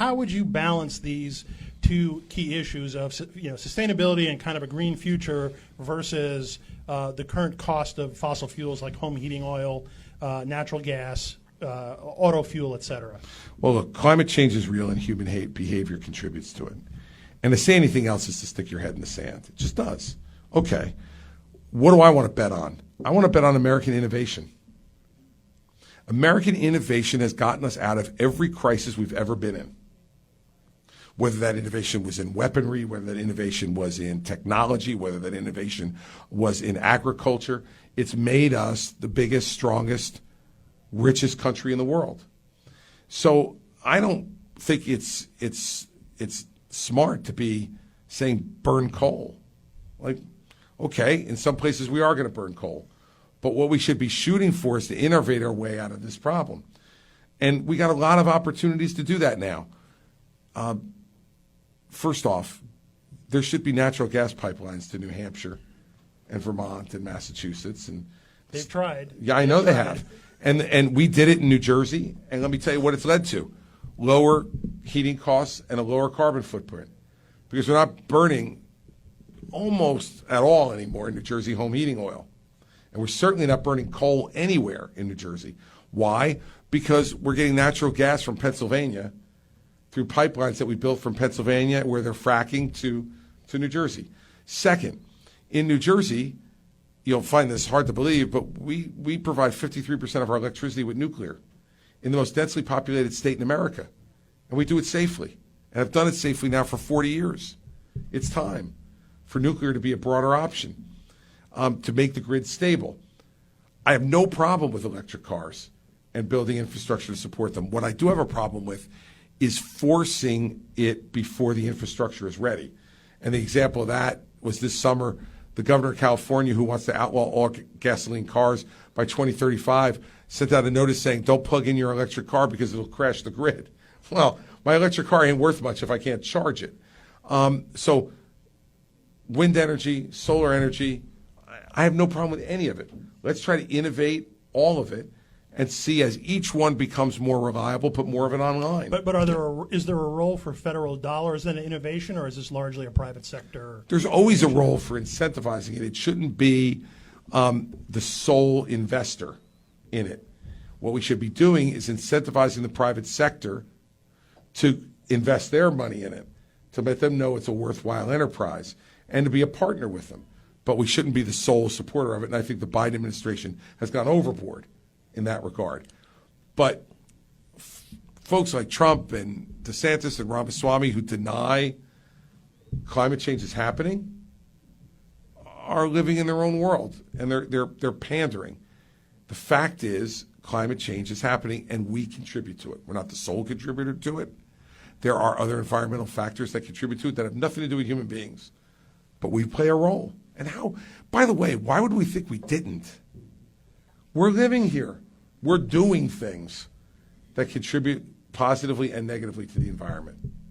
how would you balance these two key issues of sustainability and kind of a green future versus the current cost of fossil fuels like home heating oil, natural gas, auto fuel, et cetera? Well, look, climate change is real and human behavior contributes to it. And to say anything else is to stick your head in the sand. It just does. Okay, what do I want to bet on? I want to bet on American innovation. American innovation has gotten us out of every crisis we've ever been in. Whether that innovation was in weaponry, whether that innovation was in technology, whether that innovation was in agriculture, it's made us the biggest, strongest, richest country in the world. So I don't think it's smart to be saying burn coal. Like, okay, in some places we are going to burn coal. But what we should be shooting for is to innovate our way out of this problem. And we got a lot of opportunities to do that now. First off, there should be natural gas pipelines to New Hampshire and Vermont and Massachusetts. And they've tried. Yeah, I know they have. And we did it in New Jersey. And let me tell you what it's led to. Lower heating costs and a lower carbon footprint. Because we're not burning almost at all anymore in New Jersey home heating oil. And we're certainly not burning coal anywhere in New Jersey. Why? Because we're getting natural gas from Pennsylvania through pipelines that we built from Pennsylvania where they're fracking to New Jersey. Second, in New Jersey, you'll find this hard to believe, but we provide 53% of our electricity with nuclear in the most densely populated state in America. And we do it safely. And have done it safely now for 40 years. It's time for nuclear to be a broader option. To make the grid stable. I have no problem with electric cars and building infrastructure to support them. What I do have a problem with is forcing it before the infrastructure is ready. And the example of that was this summer, the governor of California, who wants to outlaw all gasoline cars by 2035, sent out a notice saying, don't plug in your electric car because it'll crash the grid. Well, my electric car ain't worth much if I can't charge it. So wind energy, solar energy, I have no problem with any of it. Let's try to innovate all of it and see as each one becomes more reliable, put more of it online. But is there a role for federal dollars in innovation, or is this largely a private sector? There's always a role for incentivizing it. It shouldn't be the sole investor in it. What we should be doing is incentivizing the private sector to invest their money in it, to let them know it's a worthwhile enterprise, and to be a partner with them. But we shouldn't be the sole supporter of it, and I think the Biden administration has gone overboard in that regard. But folks like Trump and DeSantis and Ramaswamy who deny climate change is happening are living in their own world, and they're pandering. The fact is climate change is happening, and we contribute to it. We're not the sole contributor to it. There are other environmental factors that contribute to it that have nothing to do with human beings, but we play a role. And how, by the way, why would we think we didn't? We're living here. We're doing things that contribute positively and negatively to the environment.